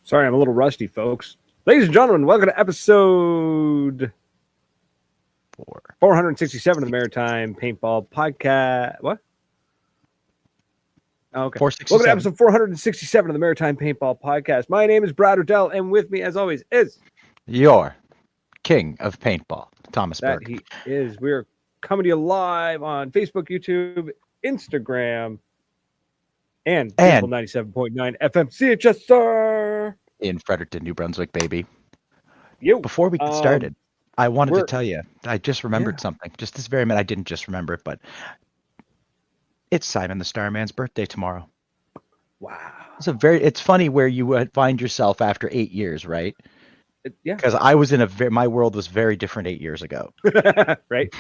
Sorry, I'm a little rusty, folks. Ladies and gentlemen, welcome to episode 467 of the Maritime Paintball Podcast. What? Oh, okay. Welcome to episode 467 of the Maritime Paintball Podcast. My name is Brad Odell, and with me, as always, is your king of paintball, Thomas that Burke. he is. We are coming to you live on Facebook, YouTube, Instagram, and 97.9 FM CHSR in Fredericton, New Brunswick, baby. Before we get started, I wanted to tell you, I just remembered something. Just this very minute, I didn't just remember it, but it's Simon the Starman's birthday tomorrow. Wow. It's funny where you would find yourself after 8 years, right? Yeah. Because I was my world was very different 8 years ago. Right?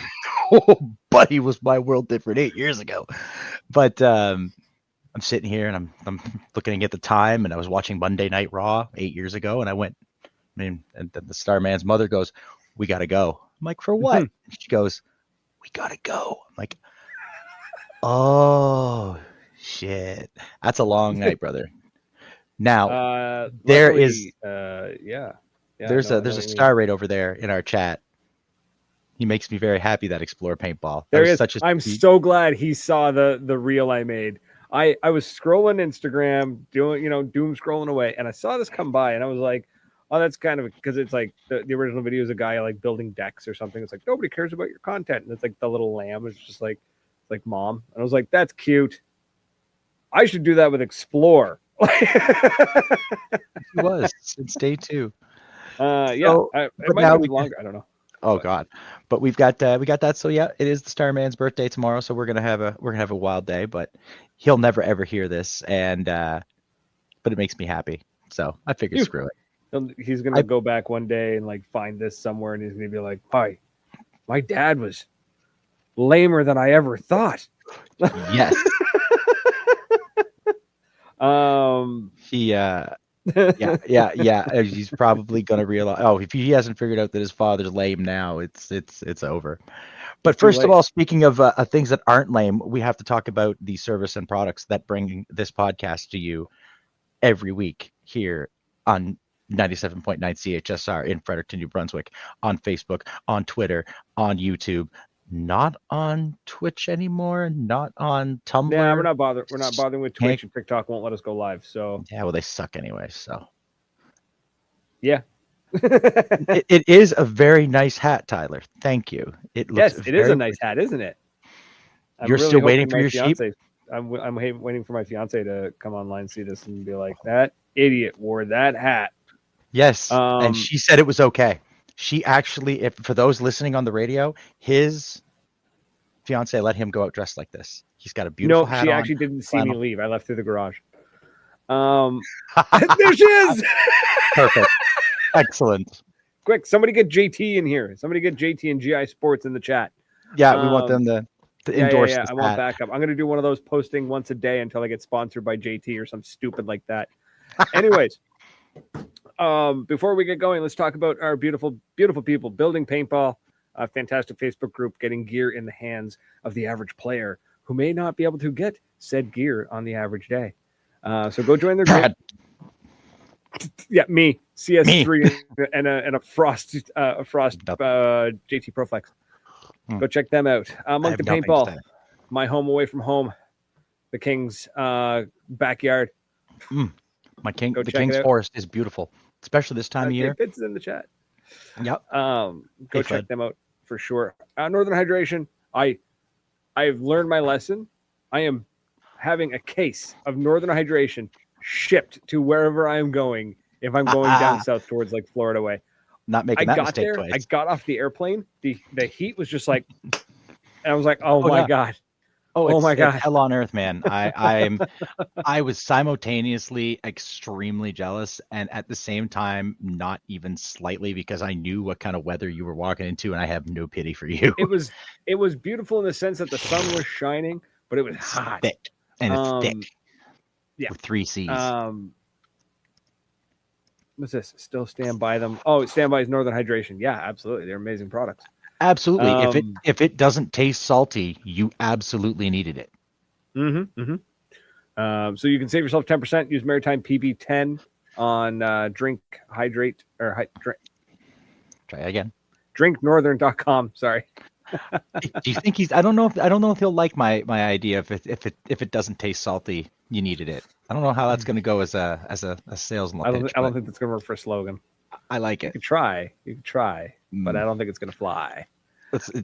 Oh, buddy, was my world different 8 years ago. But I'm sitting here and I'm looking at the time, and I was watching Monday Night Raw 8 years ago, and I went, and the Starman's mother goes, "We gotta go." I'm like, "For what?" Mm-hmm. She goes, "We gotta go." I'm like, "Oh shit, that's a long night, brother." Now there's a star right over there in our chat. He makes me very happy, that Explore Paintball. I'm so glad he saw the reel I made. I was scrolling Instagram, doom scrolling away, and I saw this come by, and I was like, "Oh, that's kind of," because it's like the original video is a guy like building decks or something. It's like, nobody cares about your content, and it's like the little lamb is just like mom, and I was like, "That's cute. I should do that with Explore." He was since day 2. But now longer. I don't know. Oh God, but we got that. So yeah, it is the Starman's birthday tomorrow. So we're gonna have a wild day. But he'll never ever hear this, and but it makes me happy. So I figured, screw it. He's gonna go back one day and like find this somewhere, and he's gonna be like, "Hi, my dad was lamer than I ever thought." Yes. Yeah. He's probably gonna realize. Oh, if he hasn't figured out that his father's lame now, it's over. But first of all, speaking of things that aren't lame, we have to talk about the service and products that bring this podcast to you every week here on 97.9 CHSR in Fredericton, New Brunswick, on Facebook, on Twitter, on YouTube. Not on Twitch anymore, not on Tumblr. Yeah, we're not bothering with Twitch, and TikTok won't let us go live. So yeah, well, they suck anyway. So yeah, it is a very nice hat, Tyler. Thank you. It is a nice hat, isn't it? You're really still waiting for your sheep. I'm waiting for my fiance to come online and see this and be like, "That idiot wore that hat." Yes, and she said it was okay. She actually, for those listening on the radio, his fiance let him go out dressed like this. He's got a beautiful hat on. No, she actually didn't see me leave. I left through the garage. There she is. Perfect. Excellent. Quick, somebody get JT in here. Somebody get JT and GI Sports in the chat. Yeah, we want them to endorse this I want backup. I'm going to do one of those posting once a day until I get sponsored by JT or something stupid like that. Anyways. Before we get going, let's talk about our beautiful, beautiful people building paintball, a fantastic Facebook group getting gear in the hands of the average player who may not be able to get said gear on the average day. So go join their group. Yeah, me, CS3 and a Frost JT Proflex. Go check them out. Monk the Paintball, my home away from home, the King's backyard. The King's Forest is beautiful, especially this time of year. It's in the chat. Yep. Go check them out for sure. Northern Hydration. I've learned my lesson. I am having a case of Northern Hydration shipped to wherever I am going. If I'm going down south towards like Florida way. Not making that mistake twice. I got off the airplane. The heat was just like, and I was like, oh my God. Oh my God! It's hell on earth, man. I was simultaneously extremely jealous and at the same time not even slightly, because I knew what kind of weather you were walking into, and I have no pity for you. It was beautiful in the sense that the sun was shining, but it was hot. Thick. And it's thick. Yeah. With 3 C's. What's this? Still stand by them. Oh, stand by is Northern Hydration. Yeah, absolutely. They're amazing products. Absolutely. If it doesn't taste salty, you absolutely needed it. So you can save yourself 10%. Use Maritime PB10 on drink, hydrate, or Try again. drinknorthern.com. Sorry. Do you think I don't know if he'll like my idea if it doesn't taste salty, you needed it. I don't know how that's going to go as a sales pitch. I don't think that's going to work for a slogan. I like it. You could try, but I don't think it's going to fly.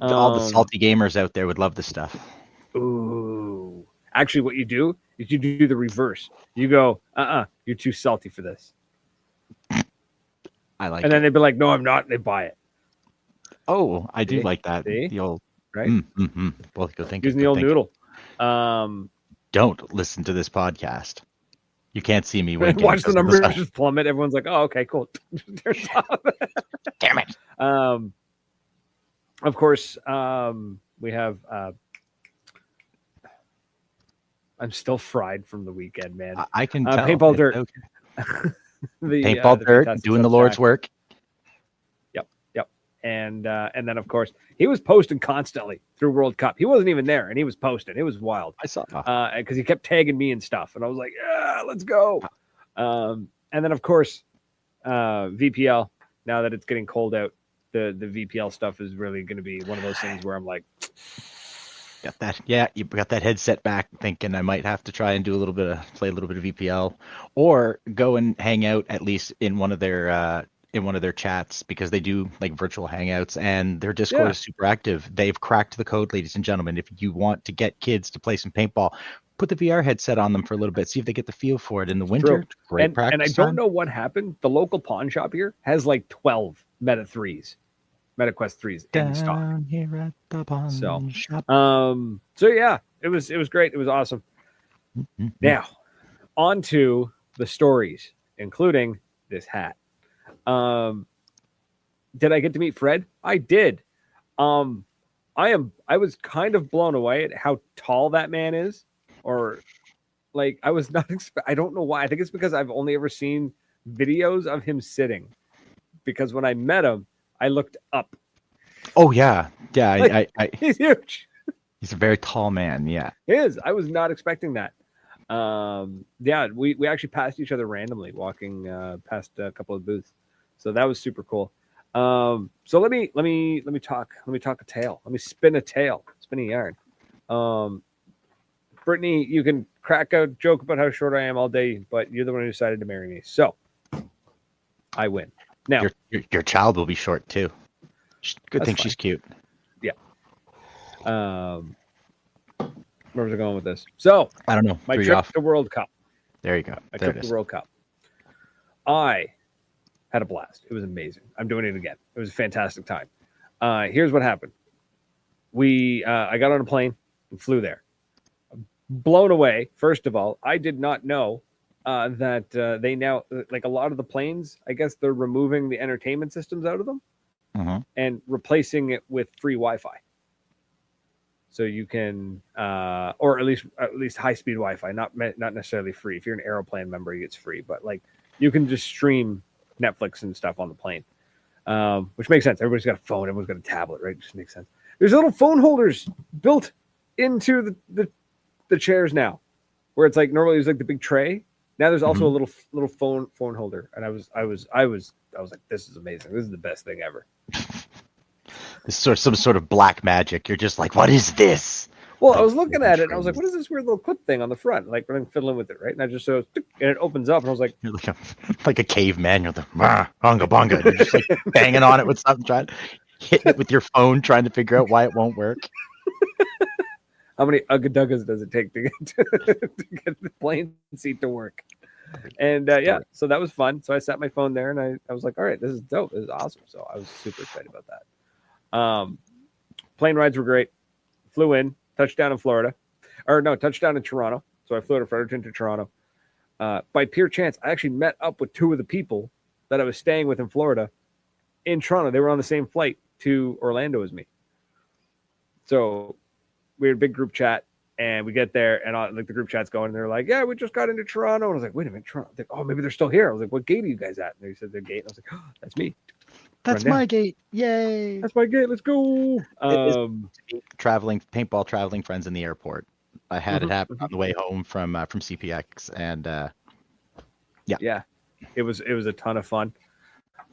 All the salty gamers out there would love this stuff. Ooh. Actually, what you do is you do the reverse. You go, you're too salty for this. I like it. And then they'd be like, no, I'm not. And they buy it. Oh, I do like that. See? The old, right? Well, go think using the old noodle. Don't listen to this podcast. You can't see me winking. Watch the numbers just plummet. Everyone's like, oh, okay, cool. Damn it. Of course, we have. I'm still fried from the weekend, man. I can tell. Paintball dirt. Okay. Paintball dirt, doing the Lord's work. Yep. And then, of course, he was posting constantly through World Cup. He wasn't even there, and he was posting. It was wild. I saw. Because he kept tagging me and stuff, and I was like, yeah, let's go. And then, of course, VPL. Now that it's getting cold out, the VPL stuff is really going to be one of those things where I'm like, got that. Yeah, you got that headset back, thinking I might have to try and play a little bit of VPL, or go and hang out at least in one of their chats, because they do like virtual hangouts, and their Discord is super active. They've cracked the code, ladies and gentlemen. If you want to get kids to play some paintball, put the VR headset on them for a little bit, see if they get the feel for it in the winter. Great practice. And I don't know what happened. The local pawn shop here has like 12 MetaQuest 3s in stock. Here at the pawn shop. So yeah, it was great. It was awesome. Mm-hmm. Now, on to the stories, including this hat. Did I get to meet Fred? I did. I was kind of blown away at how tall that man is. Or like, I was not I don't know why. I think it's because I've only ever seen videos of him sitting, because when I met him, I looked up. Oh yeah. Like, he's huge. He's a very tall man. Yeah. He is. I was not expecting that. Yeah, we actually passed each other randomly walking past a couple of booths. So that was super cool. So let me talk a tale. Let me spin a yarn. Brittany, you can crack a joke about how short I am all day, but you're the one who decided to marry me. So I win. Now your child will be short too. Good thing she's cute. Yeah. Where was I going with this? So I don't know. My trip to World Cup. There you go. My trip to World Cup. I had a blast. It was amazing. I'm doing it again. It was a fantastic time. Here's what happened. I got on a plane and flew there. Blown away. First of all, I did not know that they now, like a lot of the planes, I guess they're removing the entertainment systems out of them and replacing it with free Wi-Fi. So you can, or at least high-speed Wi-Fi, not necessarily free. If you're an Aeroplan member, it's free, but like you can just stream Netflix and stuff on the plane, which makes sense. Everybody's got a phone, everyone's got a tablet, right? It just makes sense. There's little phone holders built into the chairs now, where it's like normally it was like the big tray. Now there's also a little phone holder, and I was like, this is amazing. This is the best thing ever. This is some sort of black magic. You're just like, what is this? Well, I was looking at it, and I was like, what is this weird little clip thing on the front? Like, when I'm fiddling with it, right? And I just and it opens up, and I was like, you're like a caveman. You're like, bonga bonga. You're just like banging on it with something, hitting it with your phone, trying to figure out why it won't work. How many ugga-duggas does it take to get the plane seat to work? And yeah, so that was fun. So I set my phone there, and I was like, all right, this is dope. This is awesome. So I was super excited about that. Plane rides were great. Flew in, touchdown in Florida. Or no, touchdown in Toronto. So I flew to Fredericton to Toronto. By pure chance, I actually met up with two of the people that I was staying with in Florida in Toronto. They were on the same flight to Orlando as me. So we had a big group chat, and we get there, and like the group chat's going, and they're like, yeah, we just got into Toronto. And I was like, wait a minute, Toronto. Like, oh, maybe they're still here. I was like, what gate are you guys at? And they said their gate. And I was like, oh, that's me. That's my gate. Yay. That's my gate. Let's go. Paintball traveling friends in the airport. I had it happen on the way home from CPX, and yeah. It was a ton of fun.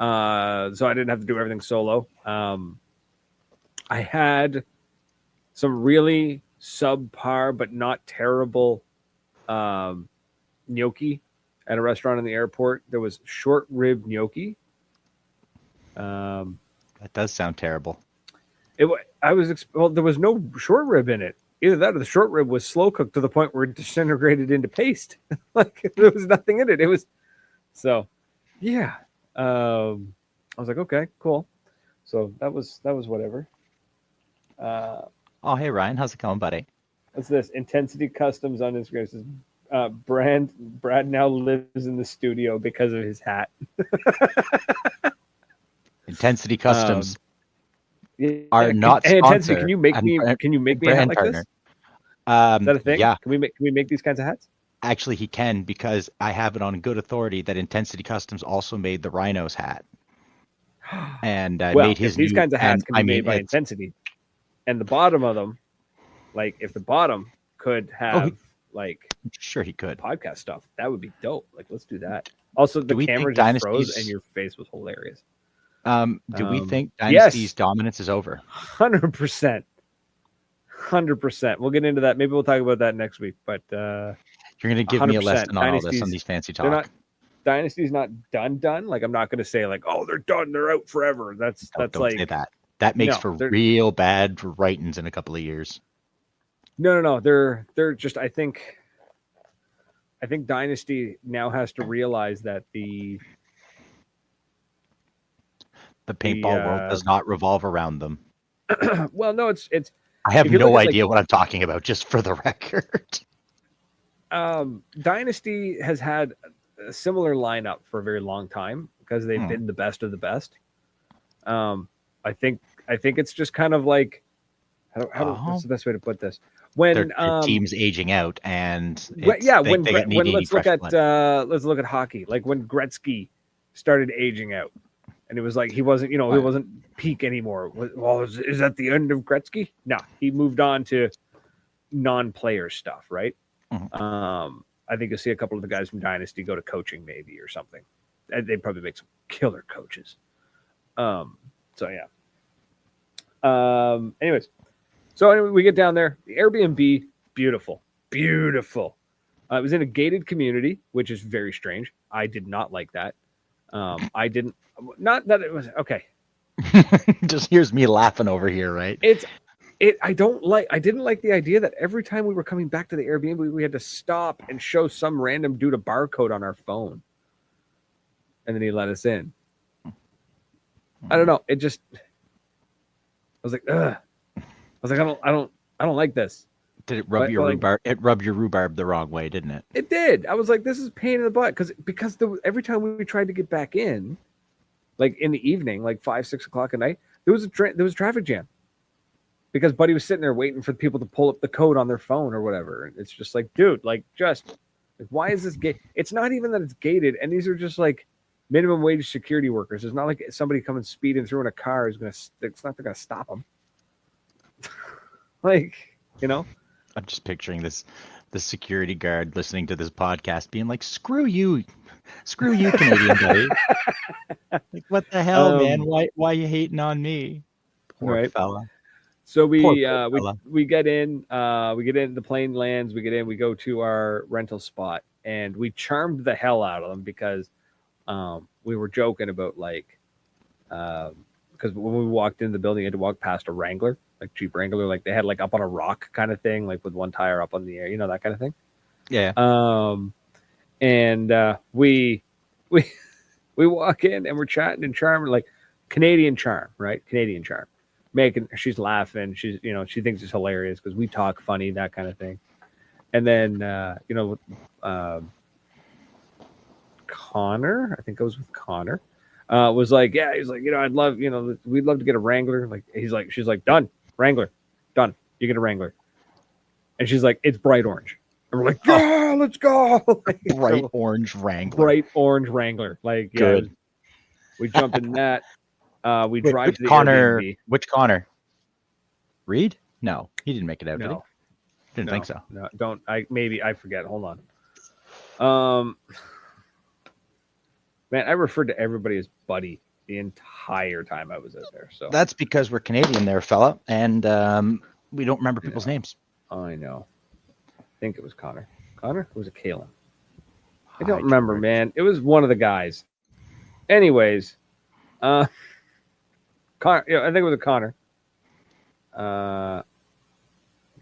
So I didn't have to do everything solo. I had some really subpar but not terrible gnocchi at a restaurant in the airport. There was short rib gnocchi. That does sound terrible. Well, there was no short rib in it. Either that or the short rib was slow cooked to the point where it disintegrated into paste. Like there was nothing in it. It was so, yeah. I was like, okay, cool. So that was whatever. Oh, hey Ryan, how's it going, buddy? What's this? Intensity Customs on Instagram says, Brad now lives in the studio because of his hat. Intensity Customs are not hey, sponsor. Intensity, can you make me a hat like partner. this? Is that a thing? Yeah. Can we make these kinds of hats? Actually, he can, because I have it on good authority that Intensity Customs also made the Rhinos hat. And made his these kinds of hats can be made by it's... Intensity. And the bottom of them, like if the bottom could have sure he could podcast stuff, that would be dope. Like let's do that. Also, the camera just froze and your face was hilarious. Do we think Dynasty's dominance is over? 100%. 100%. We'll get into that. Maybe we'll talk about that next week. But you're going to give me a lesson on all this, on these fancy talk. Dynasty's not done. Like I'm not going to say like, oh, they're done. They're out forever. That's don't like say that. That makes for real bad writings in a couple of years. No. They're just. I think Dynasty now has to realize that the paintball world does not revolve around them. Well, no, it's. I have no idea what I'm talking about, just for the record. Dynasty has had a similar lineup for a very long time because they've been the best of the best. I think it's just kind of like what's the best way to put this? When their team's aging out, and when let's look at hockey. Like when Gretzky started aging out, and it was like he wasn't he wasn't peak anymore. Well, is that the end of Gretzky? No, he moved on to non-player stuff, right? Mm-hmm. I think you'll see a couple of the guys from Dynasty go to coaching, maybe, or something. They'd probably make some killer coaches. So yeah. Anyways, so we get down there. The Airbnb, beautiful. It was in a gated community, which is very strange. I did not like that. I didn't. Not that it was okay. Just here's me laughing over here, right? I didn't like the idea that every time we were coming back to the Airbnb, we had to stop and show some random dude a barcode on our phone, and then he let us in. I don't know. It just. I was like, ugh. I was like, I don't like this. Did it rub your rhubarb? It rubbed your rhubarb the wrong way, didn't it? It did. I was like, this is a pain in the butt because every time we tried to get back in, like in the evening, like 5-6 o'clock at night, there was a traffic jam. Because Buddy was sitting there waiting for people to pull up the code on their phone or whatever. And it's just like, dude, why is this gate? It's not even that it's gated. And these are just like minimum wage security workers. It's not like somebody coming speeding through in a car they're going to stop them. I'm just picturing the security guard listening to this podcast being like, screw you, Canadian buddy. Like, what the hell, man? Why are you hating on me? Poor fella. So we get in, the plane lands, we go to our rental spot, and we charmed the hell out of them because we were joking about because when we walked into the building, you had to walk past a Wrangler, like Jeep Wrangler, like they had like up on a rock kind of thing, like with one tire up on the air, that kind of thing. Yeah. And we walk in and we're chatting and charming, like Canadian charm, right? Canadian charm. She's laughing. She's, she thinks it's hilarious because we talk funny, that kind of thing. And then, Connor, I think it was with Connor, was like, yeah, he's like, I'd love, we'd love to get a Wrangler. Like, she's like, done, Wrangler, done. You get a Wrangler. And she's like, it's bright orange. And we're like, yeah, let's go. Bright orange Wrangler. Bright orange Wrangler. Like, good. Yeah, we jump in that. We drive to the Connor. Airbnb. Which Connor? Reed? No, he didn't make it out. No. Didn't think so. No, don't. I forget. Hold on. Man, I referred to everybody as buddy the entire time I was out there. So That's because we're Canadian there, fella, and we don't remember people's names. I know. I think it was Connor. Connor? Or was it Kalen? I Hi, don't remember, George. man. It was one of the guys. Anyways, Connor. Yeah, I think it was a Connor.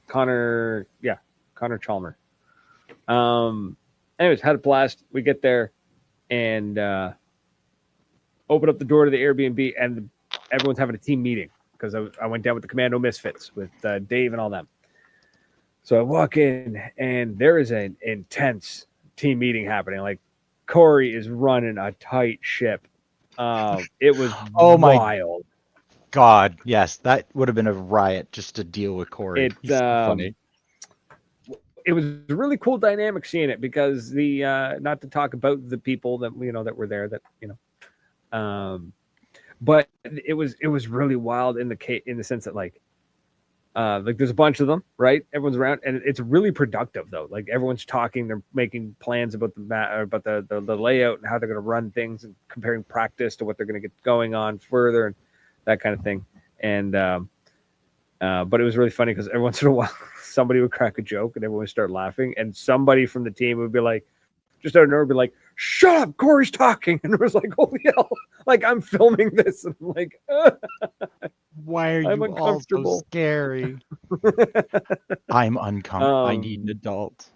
Connor. Yeah, Connor Chalmer. Anyways, had a blast. We get there and open up the door to the Airbnb, and everyone's having a team meeting because I went down with the Commando Misfits with Dave and all them. So I walk in, and there is an intense team meeting happening. Like Corey is running a tight ship. It was Oh my wild. God, yes, that would have been a riot just to deal with Corey. He's so funny. It was a really cool dynamic seeing it because the not to talk about the people that that were there but it was really wild in the sense that like there's a bunch of them, right? Everyone's around, and it's really productive though. Like everyone's talking, they're making plans about the layout and how they're going to run things, and comparing practice to what they're going to get going on further and that kind of thing. And but it was really funny because every once in a while somebody would crack a joke and everyone would start laughing, and somebody from the team would be like, just out of nowhere, be like, "Shut up, Corey's talking," and it was like, "Holy hell!" Like I'm filming this, and I'm like, why are you all so scary? I'm uncomfortable. I need an adult.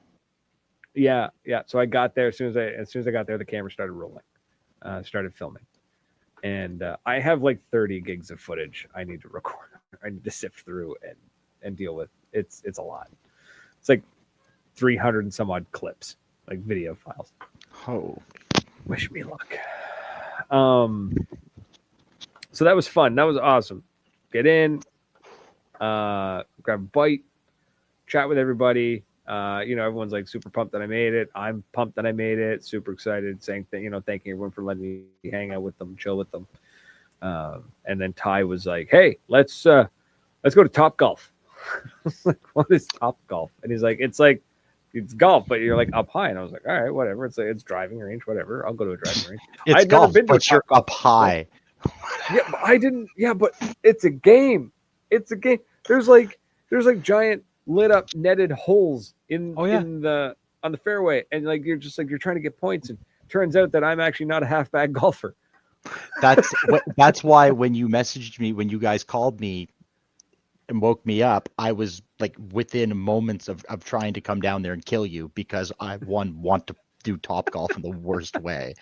Yeah. So I got there as soon as I got there, the camera started rolling, started filming, and I have like 30 gigs of footage I need to record. I need to sift through and deal with. It's a lot. It's like 300 and some odd clips, like video files. Oh, wish me luck. So that was fun. That was awesome. Get in, grab a bite, chat with everybody. Everyone's like super pumped that I made it. I'm pumped that I made it. Super excited, saying thanking everyone for letting me hang out with them, chill with them. And then Ty was like, "Hey, let's go to Top Golf." I was like, "What is Top Golf?" And he's like, it's golf, but you're like up high." And I was like, "All right, whatever. It's driving range, whatever. I'll go to a driving range." It's golf, but you're up high. Yeah, but I didn't. Yeah, but it's a game. It's a game. There's like giant lit up netted holes in on the fairway, and like you're trying to get points, and turns out that I'm actually not a half bag golfer. That's why when you messaged me, when you guys called me and woke me up, I was like within moments of trying to come down there and kill you, because I want to do Top Golf in the worst way,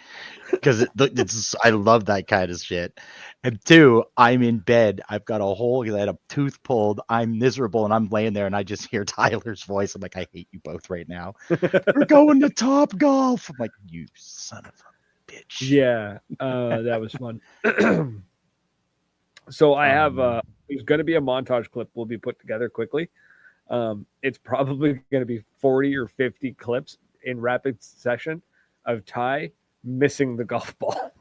because it's I love that kind of shit. And two, I'm in bed, I've got a hole because I had a tooth pulled, I'm miserable, and I'm laying there and I just hear Tyler's voice. I'm like, I hate you both right now. We're going to Top Golf. I'm like, you son of a bitch. Yeah, that was fun. So I have there's going to be a montage clip we'll be put together quickly. It's probably going to be 40 or 50 clips in rapid session of Ty missing the golf ball.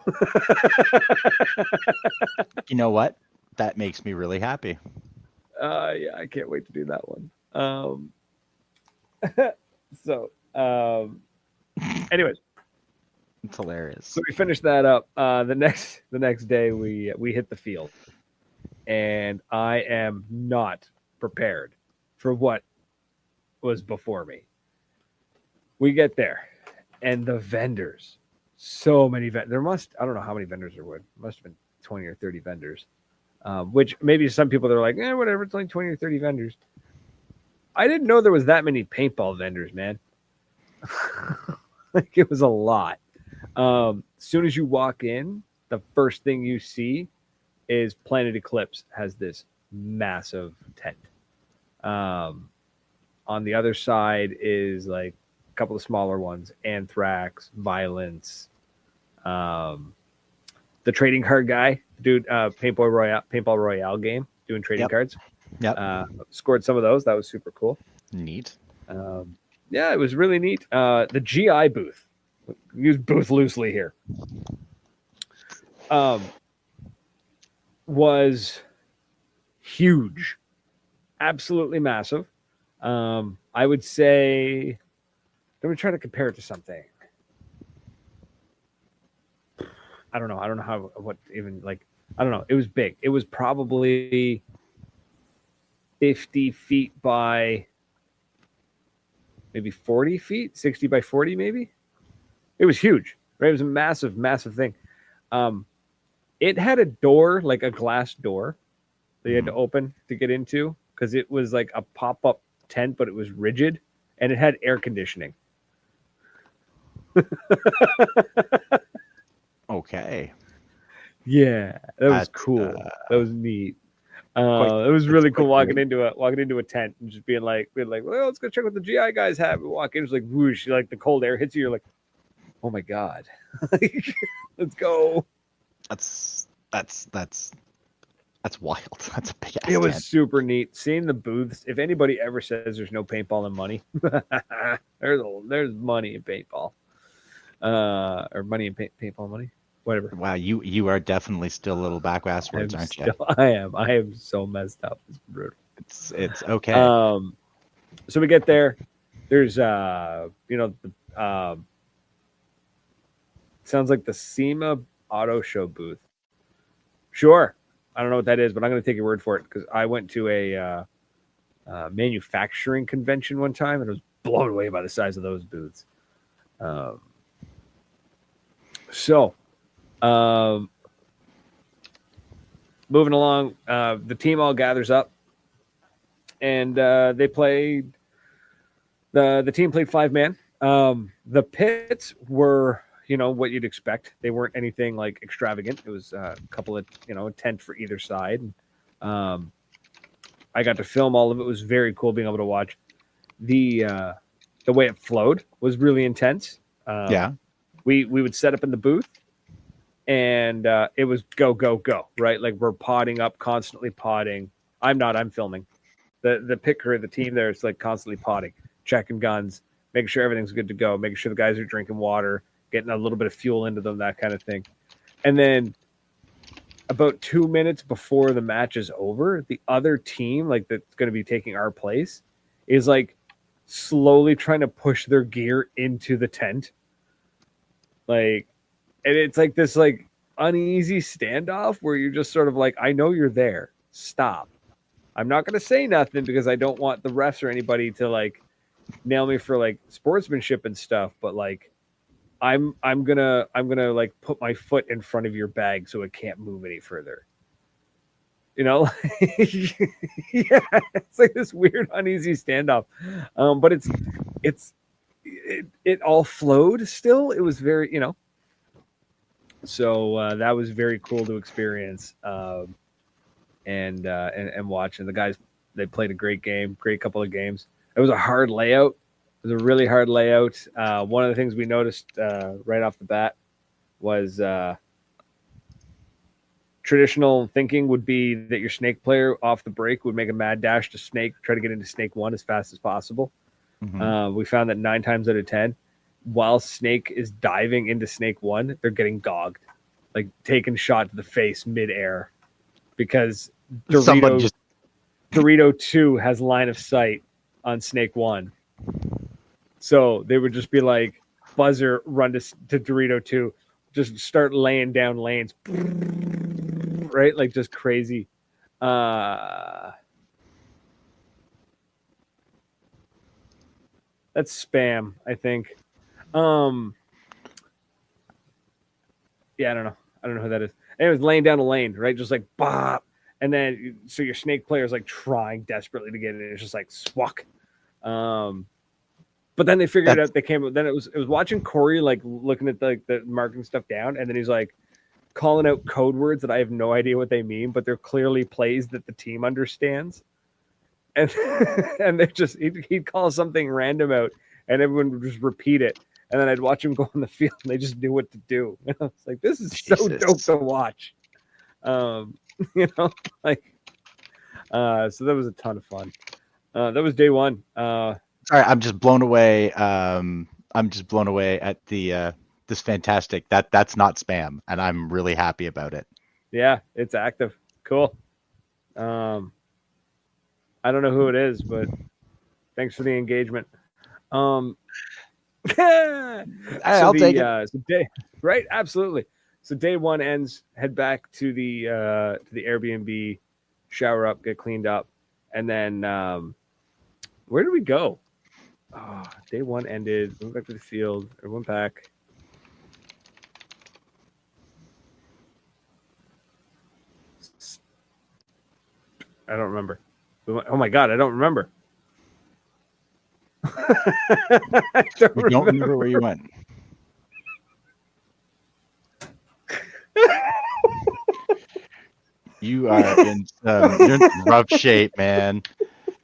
You know what? That makes me really happy. Yeah, I can't wait to do that one. Anyways, it's hilarious. So we finished that up. The next day we hit the field, and I am not prepared for what was before me. We get there, and the vendors, so many vendors. I don't know how many vendors there were. Must have been 20 or 30 vendors. Which maybe some people they're like, whatever, it's only 20 or 30 vendors. I didn't know there was that many paintball vendors, man. Like it was a lot. As soon as you walk in, the first thing you see is Planet Eclipse has this massive tent. On the other side is like a couple of smaller ones, Anthrax, Violence, the trading card guy, dude, Paintball Royale game, doing trading cards. Yep. Scored some of those. That was super cool. Neat. Yeah, it was really neat. The GI booth, use booth loosely here, was huge, absolutely massive. I would say, let me try to compare it to something. I don't know. I don't know what even like. I don't know. It was big. It was probably 50 feet by maybe 40 feet, 60 by 40 maybe. It was huge. Right? It was a massive, massive thing. Um, it had a door, like a glass door, that you had to open to get into because it was like a pop up tent, but it was rigid and it had air conditioning. Okay. Yeah, that was That, cool. That was neat. quite, It was it's really cool quite walking weird. into a tent and just being like, well, let's go check what the GI guys have. We walk in, it's like whoosh, like the cold air hits you. You're like, oh my god, let's go. That's wild. That's a big It ass was tent. super neat seeing the booths. If anybody ever says there's no paintball and money, there's money in paintball, or money in paintball money, whatever. Wow, you are definitely still a little backwards, aren't you? I am so messed up. It's brutal. It's okay. So we get there. There's sounds like the SEMA Auto Show booth. Sure, I don't know what that is, but I'm going to take your word for it because I went to a manufacturing convention one time and I was blown away by the size of those booths. So, moving along, the team all gathers up and they played. The team played 5-man. The pits were, what you'd expect. They weren't anything like extravagant. It was a couple of, a tent for either side. I got to film all of it. It was very cool being able to watch. The way it flowed was really intense. Yeah. We would set up in the booth, and it was go go go, right? Like we're potting up, constantly potting. I'm filming. The pit crew, the team there is like constantly potting, checking guns, making sure everything's good to go, making sure the guys are drinking water, getting a little bit of fuel into them, that kind of thing. And then about 2 minutes before the match is over, the other team, like that's going to be taking our place, is like slowly trying to push their gear into the tent. Like, and it's like this like uneasy standoff where you're just sort of like, I know you're there. Stop. I'm not going to say nothing because I don't want the refs or anybody to like nail me for like sportsmanship and stuff, but like I'm gonna like put my foot in front of your bag so it can't move any further. Yeah, it's like this weird uneasy standoff. But it all flowed still. It was very, so that was very cool to experience. And watch. And the guys, they played a great game, great couple of games. It was a hard layout. It was a really hard layout. One of the things we noticed right off the bat was traditional thinking would be that your snake player off the break would make a mad dash to snake, try to get into snake 1 as fast as possible. Mm-hmm. We found that 9 times out of 10, while snake is diving into snake 1, they're getting gogged, like taking shot to the face midair, because Dorito 2 has line of sight on snake 1. So they would just be like, buzzer, run to Dorito 2, just start laying down lanes, right? Like just crazy. That's spam, I think. Yeah, I don't know who that is. And it was laying down a lane, right? Just like bop. And then so your snake player is like trying desperately to get it. It's just like swuck. But then they figured out. They came. Then it was watching Corey like looking at the marking stuff down, and then he's like calling out code words that I have no idea what they mean, but they're clearly plays that the team understands. And and they're just he'd call something random out, and everyone would just repeat it. And then I'd watch him go on the field, and they just knew what to do. And I was like, "This is so dope to watch." Like, so that was a ton of fun. That was day 1. Sorry, I'm just blown away. I'm just blown away at the this fantastic. That's not spam, and I'm really happy about it. Yeah, it's active. Cool. I don't know who it is, but thanks for the engagement. I'll take it. Right, absolutely. So day one ends. Head back to the Airbnb, shower up, get cleaned up, and then where did we go? Oh, day one ended. Went back to the field. Or went back. I don't remember. Oh my god, I don't remember. I don't remember where you went. You are in you're in some rough shape, man.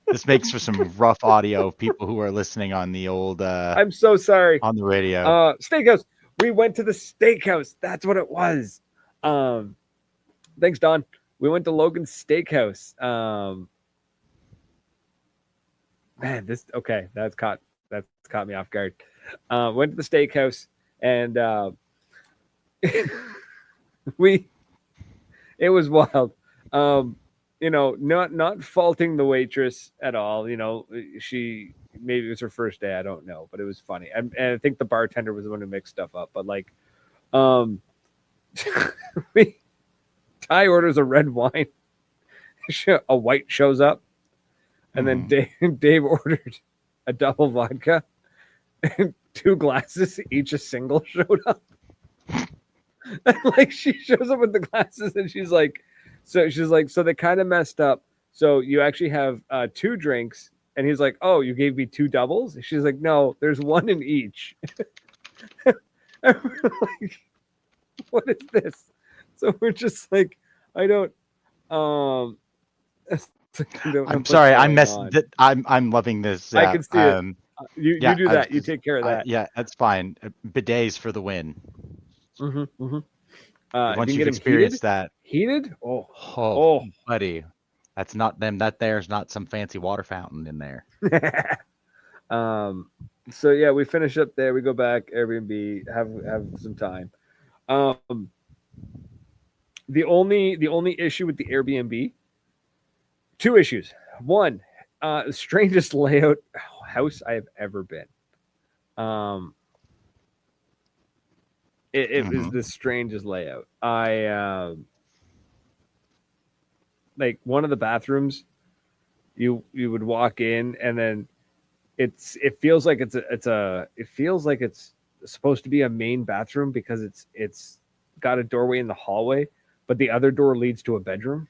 This makes for some rough audio of people who are listening on the old I'm so sorry. On the radio. Steakhouse. We went to the steakhouse. That's what it was. Thanks, Don. We went to Logan's Steakhouse. Man, that's caught me off guard. Went to the steakhouse and it was wild. Not faulting the waitress at all. She maybe it was her first day, I don't know, but it was funny. And I think the bartender was the one who mixed stuff up. But like, Ty orders a red wine, a white shows up, and then Dave ordered a double vodka, and 2 glasses, each a single showed up. And like she shows up with the glasses, and she's like, so they kind of messed up. So you actually have 2 drinks, and he's like, oh, you gave me 2 doubles? She's like, no, there's 1 in each. Like, what is this? So we're just like, I don't. I'm sorry, I messed. I'm loving this. I can see it. You do that. You take care of that. Yeah, that's fine. Bidets for the win. Once you've experienced that. Heated? Oh, buddy, that's not them. That there's not some fancy water fountain in there. So yeah, we finish up there. We go back Airbnb, have some time. The only issue with the Airbnb, 2 issues. One, strangest layout house I have ever been. It was the strangest layout. I like one of the bathrooms, you would walk in and then it feels like it's supposed to be a main bathroom because it's got a doorway in the hallway, but the other door leads to a bedroom.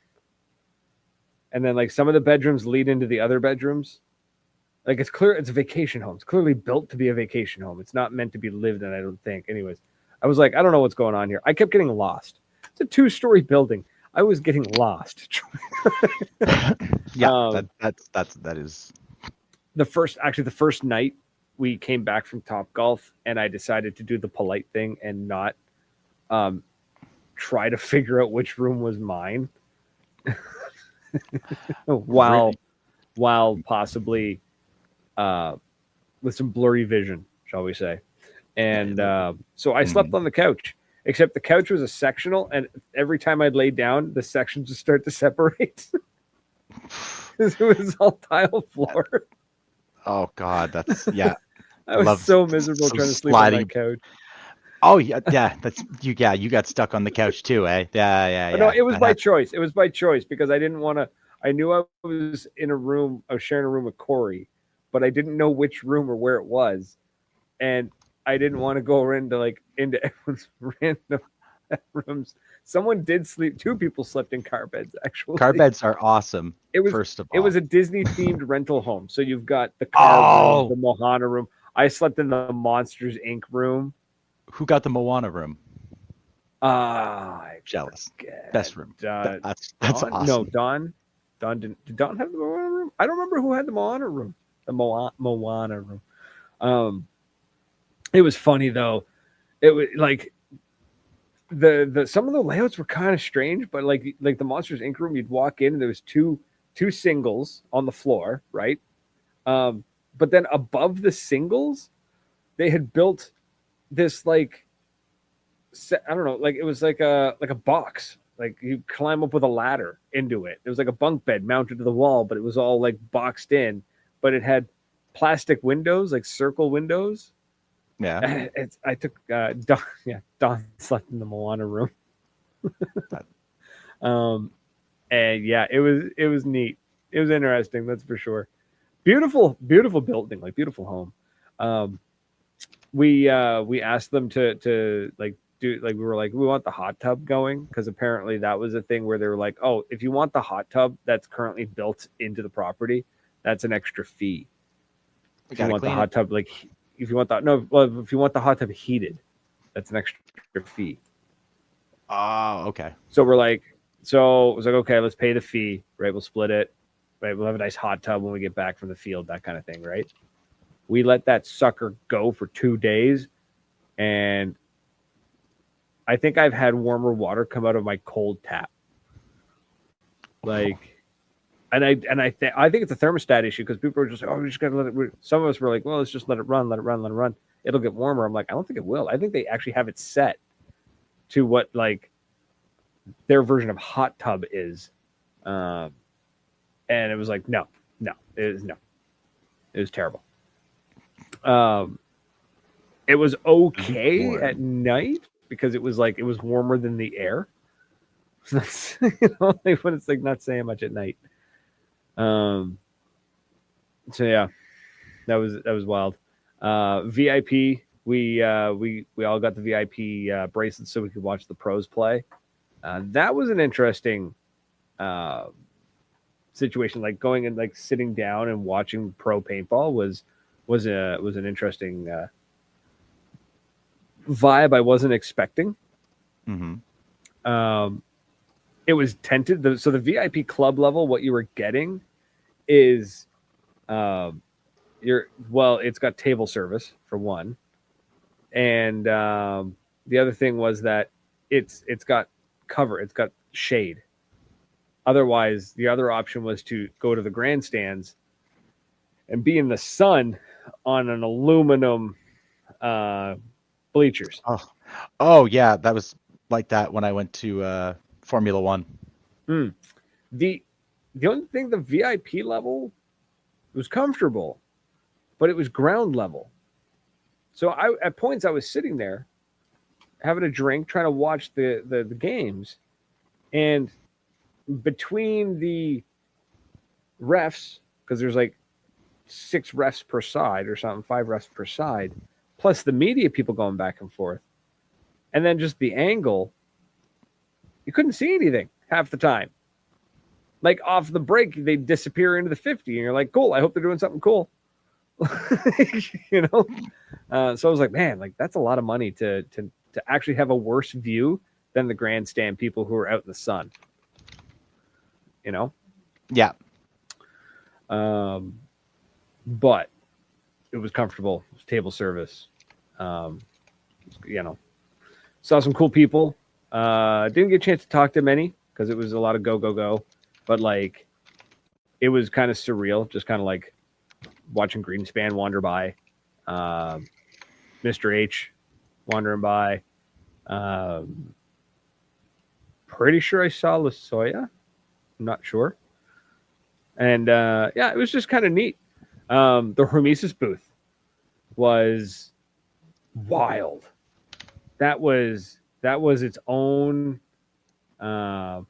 And then like some of the bedrooms lead into the other bedrooms. Like it's clear it's a vacation home. It's clearly built to be a vacation home. It's not meant to be lived in, I don't think. Anyways, I was like, I don't know what's going on here. I kept getting lost. It's a 2-story building. I was getting lost. Yeah, that is the first night we came back from Topgolf, and I decided to do the polite thing and not try to figure out which room was mine. while possibly with some blurry vision, shall we say. And so I slept on the couch, except the couch was a sectional, and every time I'd lay down, the sections would start to separate. It was all tile floor. Oh God, that's yeah. I was so miserable trying to sleep on my couch. Oh yeah, that's you. Yeah, you got stuck on the couch too, eh? Yeah. No, it was by choice. It was by choice because I didn't want to. I knew I was in a room. I was sharing a room with Corey, but I didn't know which room or where it was, and I didn't want to go into everyone's random rooms. Someone did sleep. 2 people slept in car beds. Actually, car beds are awesome. It was first of all, it was a Disney themed rental home. So you've got the car room, the Mohana room. I slept in the Monsters Inc. room. Who got the Moana room? Jealous. Best room. That's awesome. No, Don didn't. Did Don have the Moana room? I don't remember who had the Moana room. The Moana room. It was funny though. It was like the some of the layouts were kind of strange, but like the Monsters Inc. room, you'd walk in and there was two singles on the floor, right? But then above the singles, they had built this I don't know, like it was like a box. Like you climb up with a ladder into it. It was like a bunk bed mounted to the wall, but it was all like boxed in. But it had plastic windows, like circle windows. Yeah. I took Don, Don slept in the Moana room. um, and yeah, it was neat. It was interesting, that's for sure. Beautiful, beautiful building, like beautiful home. Um, we asked them to like do like we were like we want the hot tub going because apparently that was a thing where they were like, oh, if you want the hot tub that's currently built into the property, that's an extra fee. We If you gotta want the clean it. hot tub like if you want the no well if you want the hot tub heated, that's an extra fee. Oh, okay. So we're like, so it was like, okay, let's pay the fee, right? We'll split it, right? We'll have a nice hot tub when we get back from the field, that kind of thing, right? We let that sucker go for 2 days, and I think I've had warmer water come out of my cold tap. Like, I think it's a thermostat issue because people are just like, oh, we just gotta let it. Some of us were like, well, let's just let it run, let it run, let it run. It'll get warmer. I'm like, I don't think it will. I think they actually have it set to what like their version of hot tub is. And it was like, no, it was terrible. It was okay at night because it was like it was warmer than the air. Like when it's like not saying much at night. So yeah, that was wild. VIP, we all got the VIP bracelets so we could watch the pros play. That was an interesting situation. Like going and like sitting down and watching pro paintball was an interesting vibe I wasn't expecting. Mm-hmm. It was tented. So the VIP club level, what you were getting is it's got table service for one, and the other thing was that it's got cover, it's got shade. Otherwise, the other option was to go to the grandstands and be in the sun on an aluminum bleachers. Oh yeah, that was like that when I went to Formula One. The only thing, the VIP level was comfortable, but it was ground level. So at points I was sitting there having a drink, trying to watch the games, and between the refs, because there's like 6 refs per side or something, 5 refs per side, plus the media people going back and forth, and then just the angle, you couldn't see anything half the time. Like off the break, they disappear into the 50, and you're like, cool, I hope they're doing something cool. So I was like, man, like that's a lot of money to actually have a worse view than the grandstand people who are out in the sun. Yeah. But it was comfortable. It was table service. Saw some cool people. Didn't get a chance to talk to many because it was a lot of go. But like, it was kind of surreal, just kind of like watching Greenspan wander by, Mr. H wandering by. Pretty sure I saw LaSoya. I'm not sure. And it was just kind of neat. The Hormesis booth was wild. That was its own. A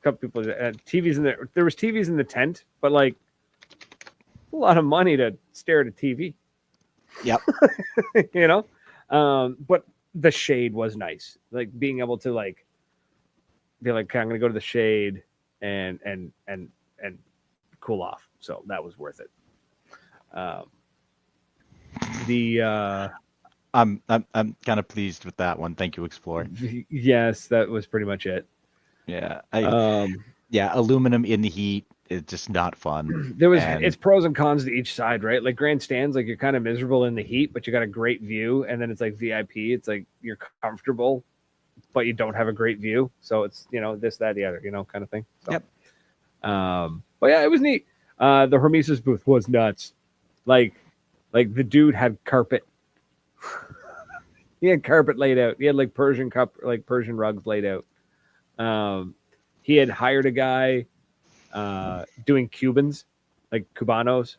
couple people. TVs in there. There was TVs in the tent, but like a lot of money to stare at a TV. Yep. But the shade was nice. Like being able to like be like, okay, I'm going to go to the shade and cool off. So that was worth it. I'm kind of pleased with that one. Thank you, Explorer. Yes, that was pretty much it. Yeah. Aluminum in the heat is just not fun. It's pros and cons to each side, right? Like grandstands, like you're kind of miserable in the heat, but you got a great view. And then it's like VIP, it's like you're comfortable, but you don't have a great view. So it's, this, that, the other, kind of thing. So, yep. But yeah, it was neat. The Hormesis booth was nuts. Like the dude had carpet. He had carpet laid out. He had like Persian rugs laid out. He had hired a guy doing Cubans, like Cubanos.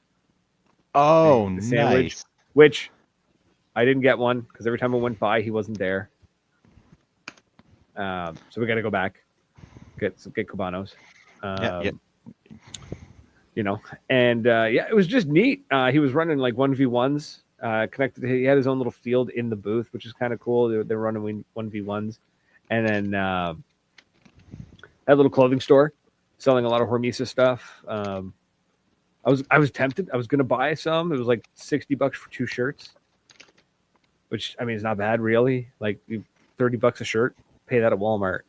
Oh, the sandwich, nice. which I didn't get one because every time I went by, he wasn't there. So we got to go back, get Cubanos. Yeah. You know, and yeah, it was just neat. He was running like 1v1s, connected. He had his own little field in the booth, which is kind of cool. They're running 1v1s, and then had a little clothing store selling a lot of Hormesis stuff. I was tempted. I was gonna buy some. It was like $60 for 2 shirts, which I mean is not bad really. Like $30 a shirt, pay that at Walmart.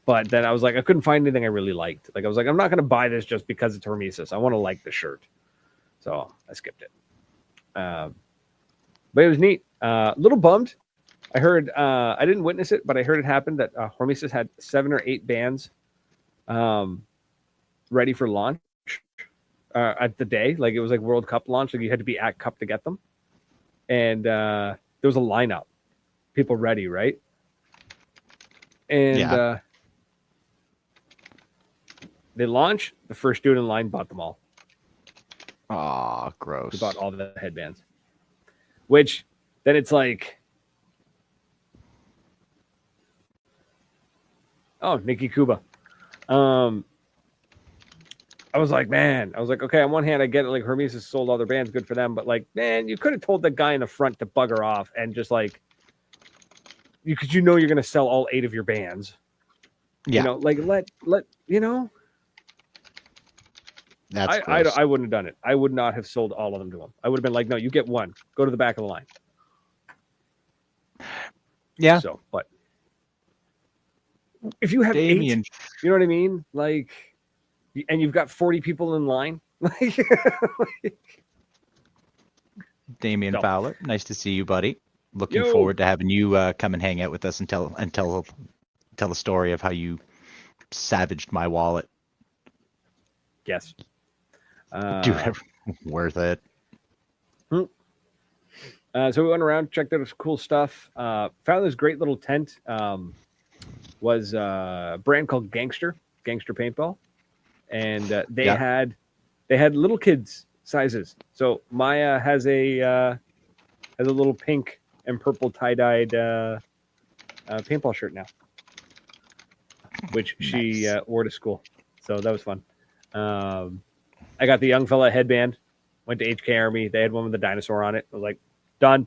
But then I was like, I couldn't find anything I really liked. Like I was like, I'm not gonna buy this just because it's Hormesis. I want to like the shirt, so I skipped it. But it was neat. A little bummed. I heard I didn't witness it, but I heard it happened that Hormesis had 7 or 8 bands ready for launch at the day. Like it was like World Cup launch. Like you had to be at Cup to get them, and there was a lineup, people ready, right? And they launch. The first dude in line bought them all. Oh, gross. He bought all the headbands. Which then it's like, oh, Nikki Kuba. I was like, man, okay, on one hand, I get it. Like Hermes sold all their bands, good for them. But like, man, you could have told the guy in the front to bugger off and just like, because you know you're going to sell all 8 of your bands. Yeah. You know, like let you know. That's gross. I wouldn't have done it. I would not have sold all of them to him. I would have been like, no, you get one. Go to the back of the line. Yeah. So, but if you have Damien. 8, you know what I mean? Like, and you've got 40 people in line. Damien Fowler, nice to see you, buddy. Looking Yo. forward to having you come and hang out with us and tell the story of how you savaged my wallet. Yes. Dude, worth it. So we went around, checked out some cool stuff. Found this great little tent. Was a brand called Gangster Paintball, and they had little kids sizes. So Maya has a little pink and purple tie-dyed paintball shirt now, which she wore to school. So that was fun. I got the young fella headband. Went to HK Army. They had one with the dinosaur on it. I was like, done.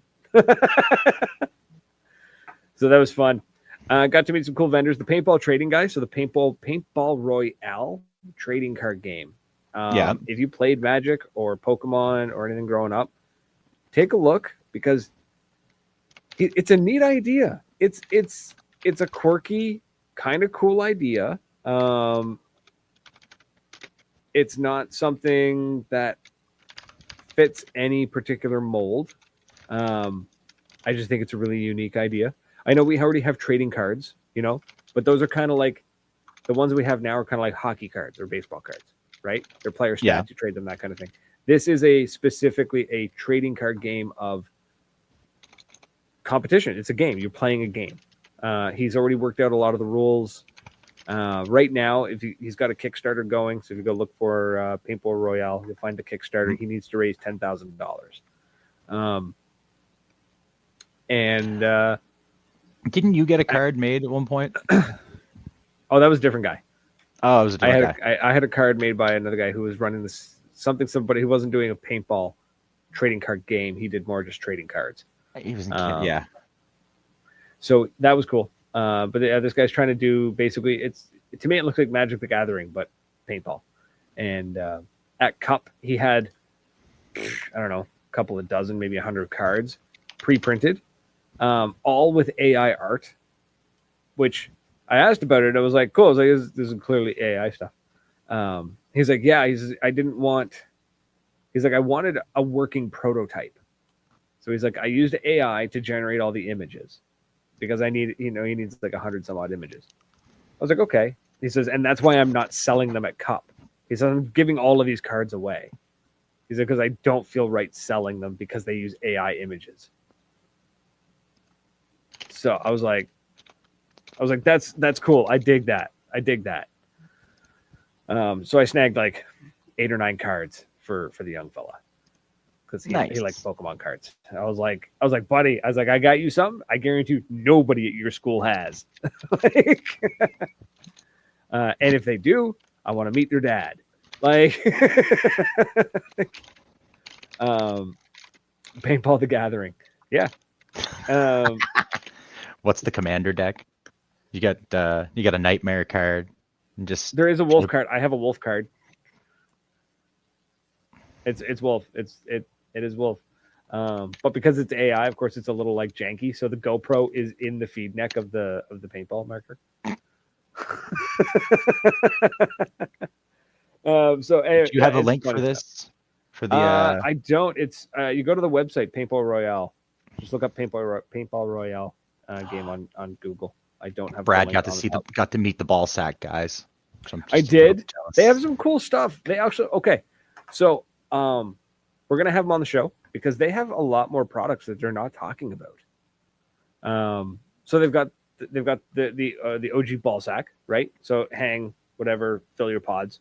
So that was fun. Got to meet some cool vendors. The paintball trading guy. So the paintball Royale trading card game. If you played Magic or Pokemon or anything growing up, take a look because it's a neat idea. It's a quirky, kind of cool idea. It's not something that fits any particular mold. I just think it's a really unique idea. I know we already have trading cards, you know, but those are kind of like the ones we have now are kind of like hockey cards or baseball cards, right? They're player stats, you trade them, that kind of thing. This is specifically a trading card game of competition. It's a game. You're playing a game. He's already worked out a lot of the rules. Right now, he's got a Kickstarter going, so if you go look for Paintball Royale, you'll find the Kickstarter. He needs to raise $10,000. And didn't you get a card made at one point? Oh, that was a different guy. Oh, it was a different guy. I had a card made by another guy who was running this somebody who wasn't doing a paintball trading card game. He did more just trading cards. He was yeah. So that was cool. But this guy's trying to do basically to me it looks like Magic the Gathering but paintball. And at Cup he had I don't know, a couple of dozen, maybe 100 cards pre-printed, all with AI art, which I asked about it. I was like, cool. I was like, this is clearly AI stuff. He's like, yeah. I wanted a working prototype. So he's like, I used AI to generate all the images because he needs like 100 some odd images. I was like, okay. He says, and that's why I'm not selling them at Cup. He says, I'm giving all of these cards away. He said, because I don't feel right selling them because they use AI images. So I was like, that's cool. I dig that. So I snagged like 8 or 9 cards for the young fella because he Nice. likes Pokemon cards. I was like, buddy, I got you something. I guarantee you nobody at your school has. Like, and if they do, I want to meet their dad. Like, Paintball the Gathering. Yeah. What's the commander deck? You got a nightmare card. And just there is a wolf card. I have a wolf card. It's wolf. It is wolf. But because it's AI, of course, it's a little like janky. So the GoPro is in the feed neck of the paintball marker. So do you have a link for this? Stuff. For the I don't. It's you go to the website Paintball Royale. Just look up Paintball Royale game on Google. I don't have. Brad got to meet the ball sack guys. I did. They have some cool stuff. They actually So we're gonna have them on the show because they have a lot more products that they're not talking about. So they've got the OG ball sack, right? So hang whatever, fill your pods.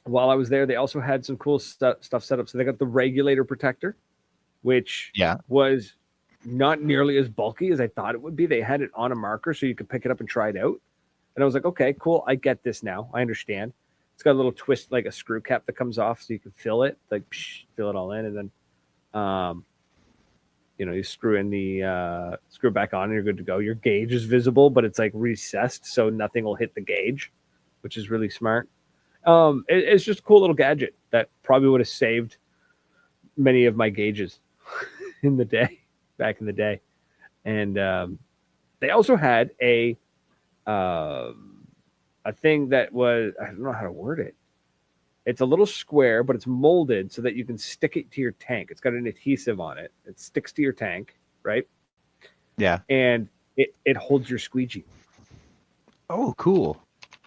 While I was there, they also had some cool stuff set up. So they got the regulator protector, which was not nearly as bulky as I thought it would be. They had it on a marker so you could pick it up and try it out. And I was like, okay, cool. I get this now. I understand. It's got a little twist, like a screw cap that comes off so you can fill it, like fill it all in. And then, you screw in the screw back on and you're good to go. Your gauge is visible, but it's like recessed so nothing will hit the gauge, which is really smart. It's just a cool little gadget that probably would have saved many of my gauges back in the day. And they also had a thing that was, I don't know how to word it. It's a little square, but it's molded so that you can stick it to your tank. It's got an adhesive on it. It sticks to your tank, right? Yeah. And it holds your squeegee. Oh, cool.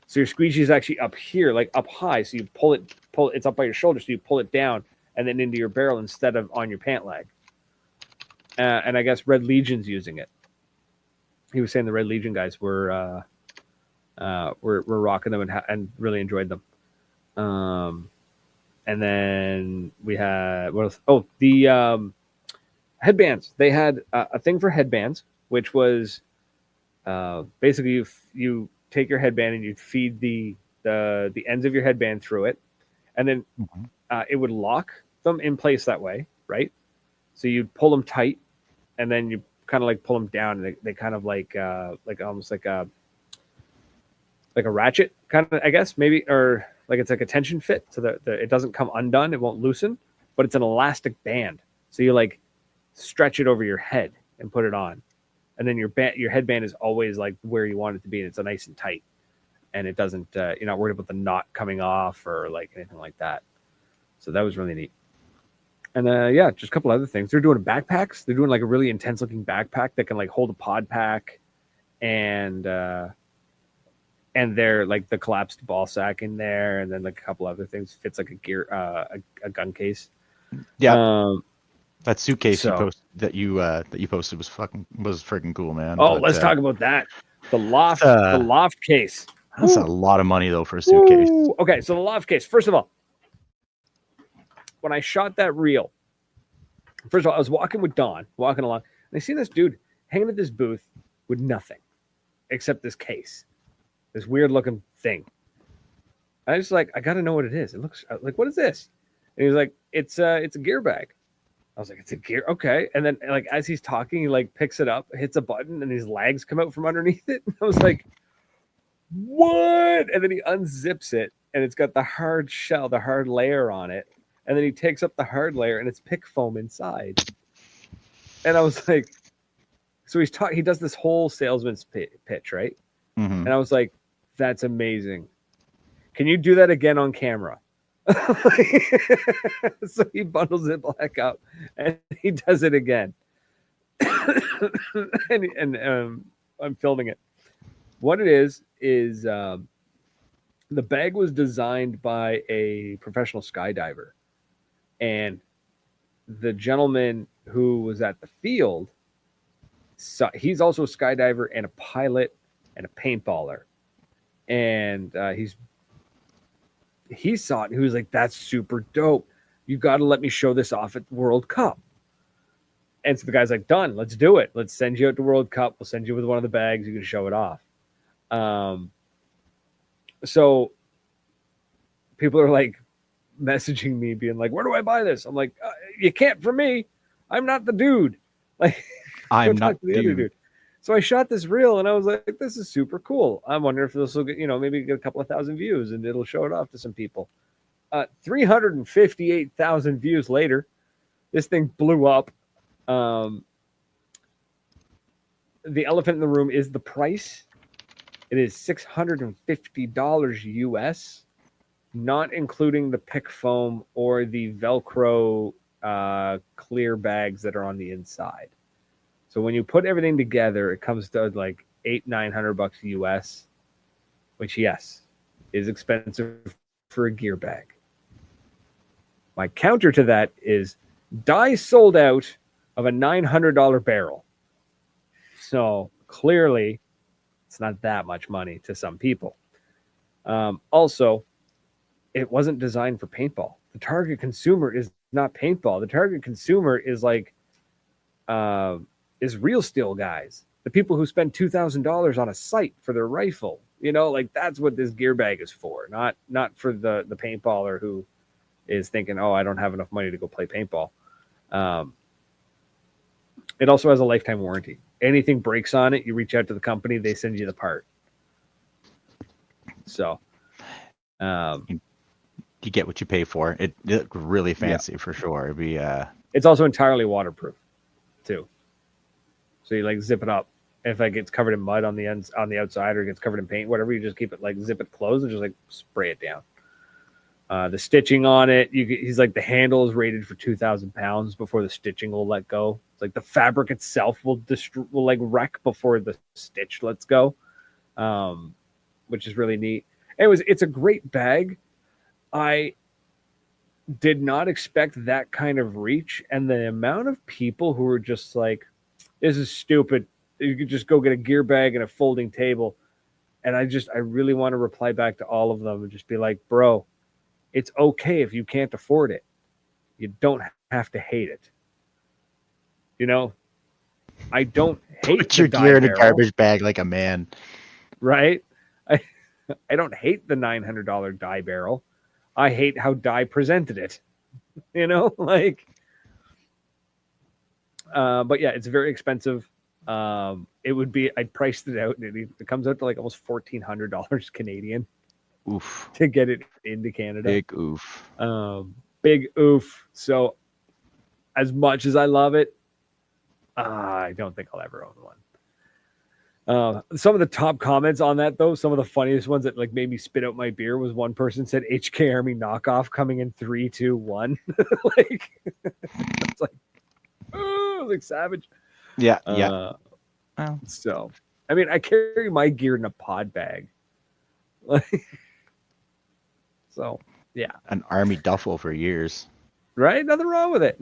So your squeegee is actually up here, like up high. So you pull it, it's up by your shoulder. So you pull it down and then into your barrel instead of on your pant leg. And I guess Red Legion's using it. He was saying the Red Legion guys were rocking them and really enjoyed them. And then we had what else? Oh, the headbands. They had a thing for headbands, which was basically you take your headband and you feed the ends of your headband through it, and then it would lock them in place that way, right? So you'd pull them tight, and then you kind of like pull them down, and they kind of like almost like a ratchet kind of, I guess, maybe, or like it's like a tension fit so that it doesn't come undone, it won't loosen, but it's an elastic band. So you like stretch it over your head and put it on, and then your headband is always like where you want it to be, and it's nice and tight, and it doesn't you're not worried about the knot coming off or like anything like that. So that was really neat. And just a couple other things. They're doing backpacks. They're doing like a really intense looking backpack that can like hold a pod pack, and they're like the collapsed ball sack in there, and then like a couple other things. Fits like a gun case. Yeah. That suitcase you posted was freaking cool, man. Oh, let's talk about that. The loft case. That's a lot of money though for a suitcase. Ooh. Okay, so the loft case. First of all, when I shot that reel, first of all, I was walking along, and I see this dude hanging at this booth with nothing except this case, this weird looking thing. I was like, I got to know what it is. It looks like, what is this? And he was like, it's a gear bag. I was like, it's a gear, okay. And then like as he's talking, he like picks it up, hits a button, and his legs come out from underneath it. And I was like, what? And then he unzips it, and it's got the hard shell, the hard layer on it. And then he takes up the hard layer, and it's pick foam inside. And I was like, so he does this whole salesman's pitch, right? Mm-hmm. And I was like, that's amazing. Can you do that again on camera? So he bundles it back up and he does it again. and I'm filming it. What it is the bag was designed by a professional skydiver. And the gentleman who was at the field, so he's also a skydiver and a pilot and a paintballer. And he saw it and he was like, that's super dope. You got to let me show this off at World Cup. And so the guy's like, done, let's do it. Let's send you out to World Cup. We'll send you with one of the bags. You can show it off. So people are like messaging me being like, where do I buy this? I'm like, you can't from me. I'm not the dude. Like, I'm not the other dude. So I shot this reel and I was like, this is super cool. I'm wondering if this will get, maybe get a couple of thousand views and it'll show it off to some people. 358,000 views later, this thing blew up. The elephant in the room is the price. It is $650 US, not including the pick foam or the Velcro clear bags that are on the inside. So when you put everything together, it comes to like $800-900 US, which yes, is expensive for a gear bag. My counter to that is Dye sold out of a $900 barrel. So clearly, it's not that much money to some people. Also, it wasn't designed for paintball. The target consumer is not paintball. The target consumer is like is real steel guys. The people who spend $2,000 on a sight for their rifle. Like that's what this gear bag is for. Not for the paintballer who is thinking, oh, I don't have enough money to go play paintball. It also has a lifetime warranty. Anything breaks on it, you reach out to the company, they send you the part. So, you get what you pay for. It looked really fancy for sure. It'd be. It's also entirely waterproof, too. So you like zip it up. If it gets covered in mud on the ends, on the outside, or it gets covered in paint, whatever, you just keep it like zip it closed and just like spray it down. The stitching on it, he's like the handle is rated for 2,000 pounds before the stitching will let go. It's like the fabric itself will like wreck before the stitch lets go, which is really neat. Anyways, it's a great bag. I did not expect that kind of reach, and the amount of people who were just like, "This is stupid. You could just go get a gear bag and a folding table." And I really want to reply back to all of them and just be like, "Bro, it's okay if you can't afford it. You don't have to hate it." I don't hate Put your gear in a garbage bag like a man. Right? I don't hate the $900 dye barrel. I hate how dye presented it. But yeah, it's very expensive. It would be, I priced it out. It comes out to like almost $1,400 Canadian. Oof. To get it into Canada. Big oof. Big oof. So as much as I love it, I don't think I'll ever own one. Some of the top comments on that, though, some of the funniest ones that like made me spit out my beer was one person said HK Army knockoff coming in 3, 2, 1. Like it's like, oh, like savage. Yeah. Well. So I mean, I carry my gear in a pod bag. So yeah, an army duffel for years. Right? Nothing wrong with it.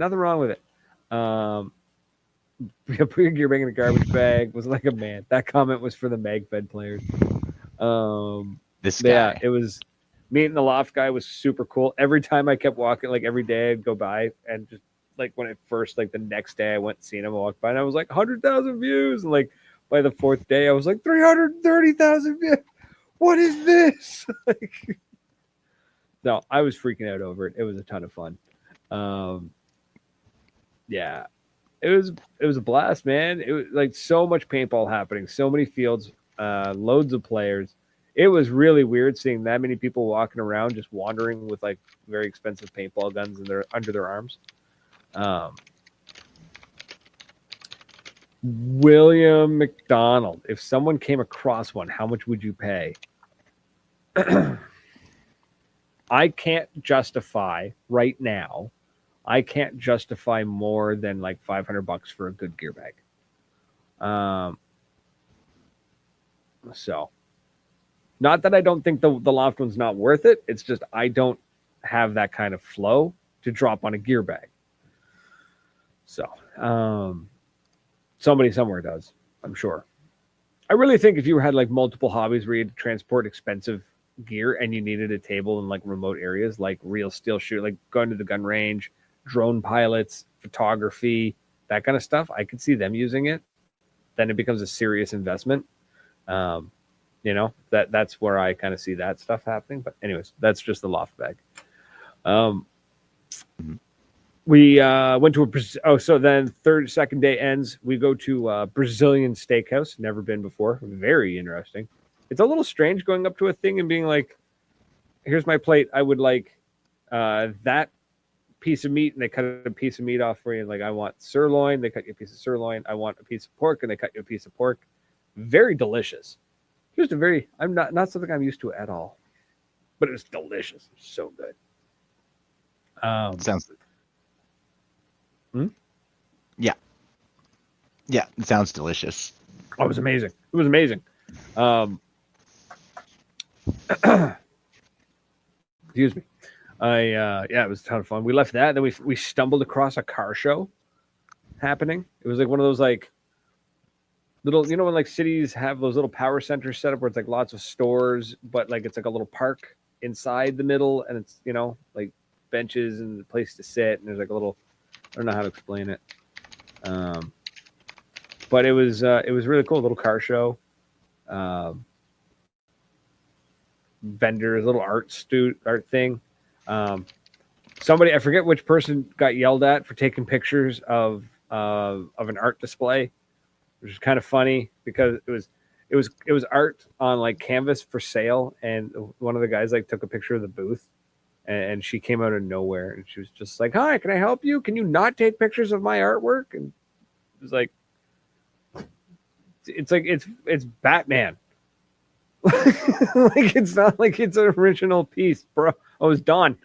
Put your gear bag in a garbage bag was like a man. That comment was for the MagFed players. This guy. Yeah, it was meeting the loft guy was super cool. Every time I kept walking, like every day I'd go by and just like when it first, like the next day I went and seen him, I walked by and I was like 100,000 views. And like by the fourth day, I was like 330,000 views. What is this? No, I was freaking out over it. It was a ton of fun. Yeah, it was a blast, man. It was like so much paintball happening, so many fields, loads of players. It was really weird seeing that many people walking around just wandering with like very expensive paintball guns under their arms. William McDonald, if someone came across one, how much would you pay? I can't justify right now. I can't justify more than like $500 for a good gear bag. So, not that I don't think the loft one's not worth it. It's just I don't have that kind of flow to drop on a gear bag. So, somebody somewhere does, I'm sure. I really think if you had like multiple hobbies where you had to transport expensive gear and you needed a table in like remote areas, like real steel shoot, like going to the gun range, drone pilots, photography, that kind of stuff, I could see them using it. Then it becomes a serious investment. Um, that's where I kind of see that stuff happening. But anyways, that's just the loft bag. We went to so then second day ends. We go to Brazilian steakhouse. Never been before. Very interesting. It's a little strange going up to a thing and being like, "Here's my plate. I would like that piece of meat," and they cut a piece of meat off for you. Like, I want sirloin. They cut you a piece of sirloin. I want a piece of pork, and they cut you a piece of pork. Very delicious. Just a very. I'm not something I'm used to at all, but it was delicious. It was so good. Sounds. Yeah. Yeah, it sounds delicious. Oh, it was amazing. It was amazing. Excuse me. It was a ton of fun. We left that, then we stumbled across a car show happening. It was like one of those like little, when like cities have those little power centers set up where it's like lots of stores, but like it's like a little park inside the middle, and it's like benches and a place to sit, and there's like a little, I don't know how to explain it. But it was really cool. A little car show, vendors, little art thing. Somebody, I forget which person, got yelled at for taking pictures of an art display, which is kind of funny because it was art on like canvas for sale, and one of the guys like took a picture of the booth, and she came out of nowhere and she was just like, "Hi, can I help you? Can you not take pictures of my artwork?" And it was like, it's Batman. Like, it's not like it's an original piece, bro. Oh, it's done.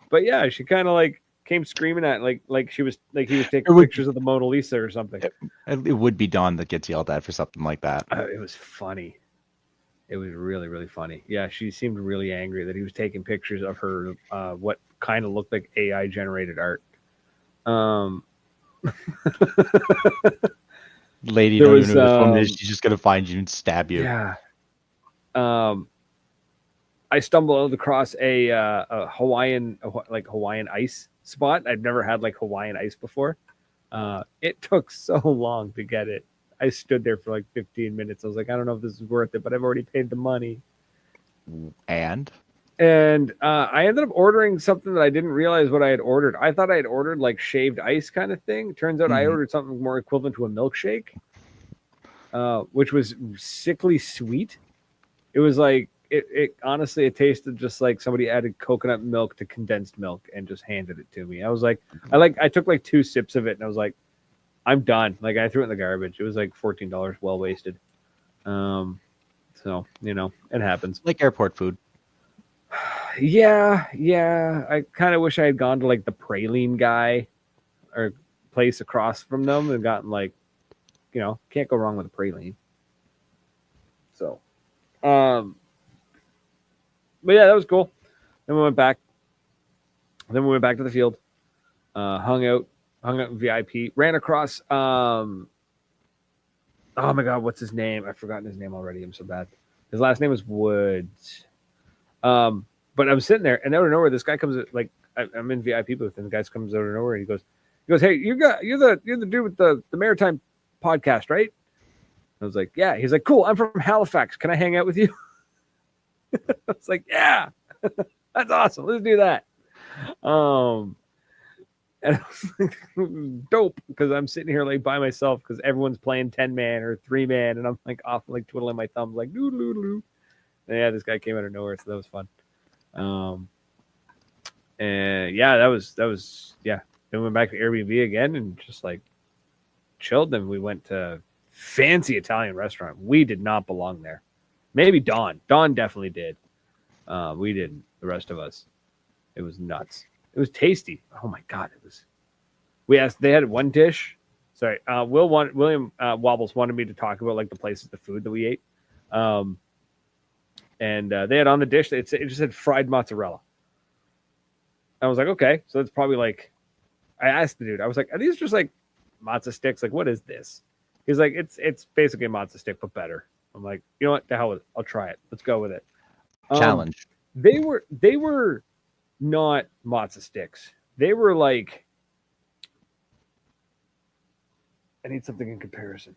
But yeah, she kind of like came screaming at like he was taking pictures of the Mona Lisa or something. It would be Dawn that gets yelled at for something like that. It was funny. It was really, really funny. Yeah, she seemed really angry that he was taking pictures of her what kind of looked like AI generated art. Lady, don't even know who this woman is. She's just gonna find you and stab you. Yeah. I stumbled across a Hawaiian ice spot. I've never had like Hawaiian ice before. It took so long to get it. I stood there for like 15 minutes. I was like, I don't know if this is worth it, but I've already paid the money. And I ended up ordering something that I didn't realize what I had ordered. I thought I had ordered like shaved ice kind of thing. Turns out I ordered something more equivalent to a milkshake, which was sickly sweet. It was like, it honestly, it tasted just like somebody added coconut milk to condensed milk and just handed it to me. I was like, I took like 2 sips of it and I was like, I'm done. Like, I threw it in the garbage. It was like $14, well wasted. So, it happens. Like airport food. Yeah. I kind of wish I had gone to like the praline guy or place across from them and gotten like, can't go wrong with a praline. So, but yeah, that was cool. Then we went back. To the field, hung out in VIP, ran across, oh my God, what's his name? I've forgotten his name already. I'm so bad. His last name is Woods. But I was sitting there, and out of nowhere, this guy comes, like, I'm in VIP booth, and the guy comes out of nowhere, and he goes, "Hey, you're the dude with the Maritime podcast, right?" I was like, "Yeah." He's like, "Cool, I'm from Halifax. Can I hang out with you?" I was like, "Yeah, that's awesome. Let's do that." And I was like, dope, because I'm sitting here like by myself because everyone's playing 10-man or 3-man, and I'm like off like twiddling my thumbs like doo doo doo. And yeah, this guy came out of nowhere, so that was fun. And yeah, that was yeah. Then we went back to Airbnb again and just like chilled. Then we went to fancy Italian restaurant. We did not belong there. Maybe Dawn definitely did. We didn't. The rest of us. It was nuts. It was tasty. Oh my God, it was. We asked. They had one dish. Sorry, William Wobbles wanted me to talk about like the food that we ate. And they had on the dish. It just said fried mozzarella. I was like, okay, so it's probably like. I asked the dude. I was like, are these just like matzo sticks? Like, what is this? He's like, it's basically a matzo stick but better. I'm like, you know what? The hell with it. I'll try it. Let's go with it. Challenge. They were not matzo sticks. They were like, I need something in comparison.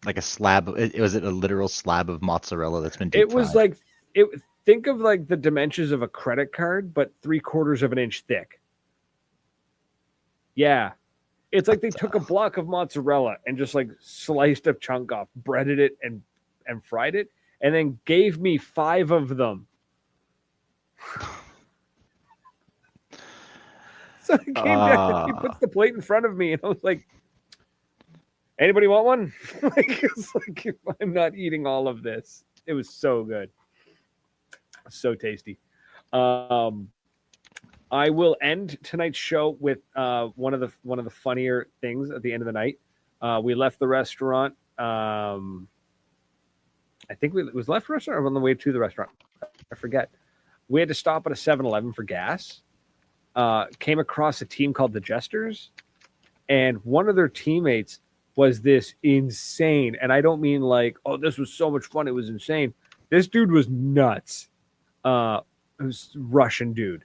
Like a slab. Was it a literal slab of mozzarella that's been deep It was fried? like it. Think of like the dimensions of a credit card, but 3/4 of an inch thick. Yeah, it's like they took a block of mozzarella and just like sliced a chunk off, breaded it, and fried it, and then gave me 5 of them. So he came down, he puts the plate in front of me, and I was like, anybody want one? Like, it's like, I'm not eating all of this. It was so good. So tasty. I will end tonight's show with one of the funnier things at the end of the night. We left the restaurant. I think it was left the restaurant or on the way to the restaurant. I forget. We had to stop at a 7-Eleven for gas. Came across a team called the Jesters, and one of their teammates was this insane, and I don't mean like, oh, this was so much fun, it was insane. This dude was nuts. It was Russian dude,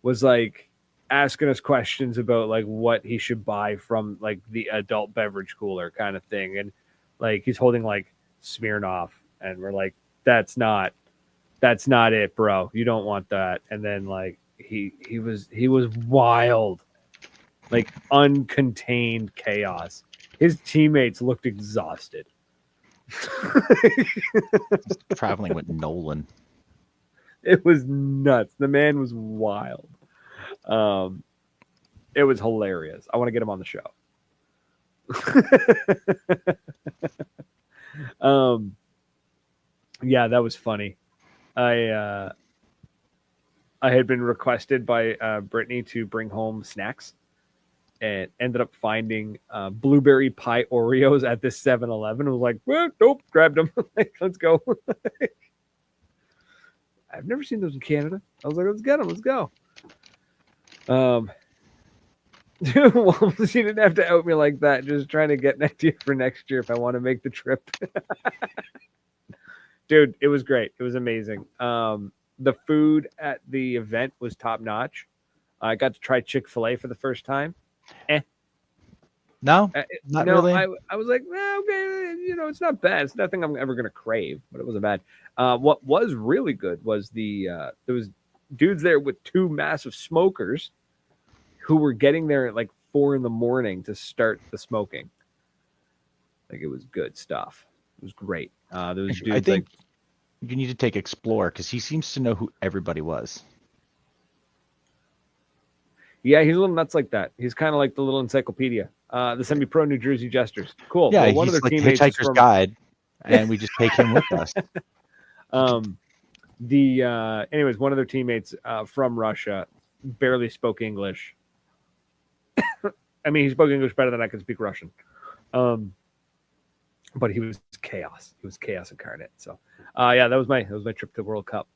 was like asking us questions about like what he should buy from like the adult beverage cooler kind of thing, and like he's holding like Smirnoff, and we're like, that's not it, bro. You don't want that. And then like he was wild, like uncontained chaos. His teammates looked exhausted. Traveling with Nolan. It was nuts. The man was wild. It was hilarious. I want to get him on the show. Yeah, that was funny. I had been requested by Brittany to bring home snacks, and ended up finding blueberry pie Oreos at this 7-Eleven. I was like, well, nope, grabbed them. Let's go. I've never seen those in Canada. I was like, let's get them. Let's go. Well, she didn't have to out me like that. Just trying to get an idea for next year if I want to make the trip. Dude, it was great. It was amazing. The food at the event was top notch. I got to try Chick-fil-A for the first time. No, not really. I was like, okay, it's not bad. It's nothing I'm ever gonna crave, but it wasn't bad. What was really good was there was dudes there with 2 massive smokers who were getting there at like 4 a.m. to start the smoking. Like, it was good stuff. It was great. Those dudes, I think you need to take Explore because he seems to know who everybody was. Yeah, he's a little nuts like that. He's kind of like the little encyclopedia. The semi-pro New Jersey Jesters. Cool. Yeah, well, one he's of their like teammates Hitchhiker's Guide, and we just take him with us. Anyways, one of their teammates from Russia barely spoke English. I mean, he spoke English better than I could speak Russian. But he was chaos. He was chaos incarnate. So, yeah, that was my trip to World Cup.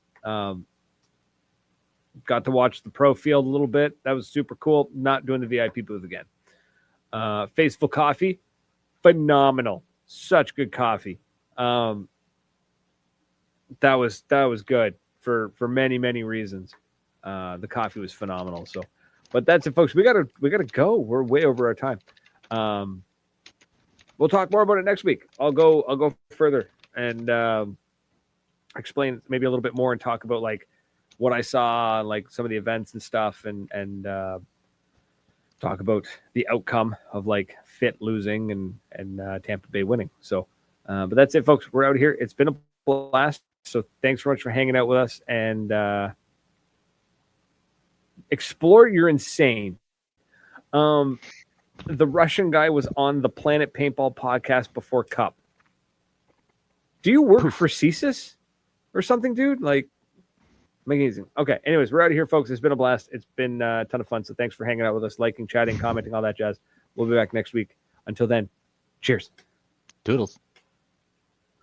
Got to watch the pro field a little bit. That was super cool. Not doing the VIP booth again. Faithful Coffee, phenomenal. Such good coffee. That was good for many, many reasons. The coffee was phenomenal. So, but that's it, folks. We gotta go. We're way over our time. We'll talk more about it next week. I'll go further and explain maybe a little bit more and talk about like what I saw, like some of the events and stuff, and talk about the outcome of like Fit losing and Tampa Bay winning. So, but that's it, folks. We're out here. It's been a blast. So thanks very much for hanging out with us, and explore. You're insane. The Russian guy was on the Planet Paintball podcast before Cup. Do you work for CSIS or something, dude? Like, amazing. Okay. Anyways, we're out of here, folks. It's been a blast. It's been a ton of fun. So thanks for hanging out with us, liking, chatting, commenting, all that jazz. We'll be back next week. Until then, cheers. Doodles.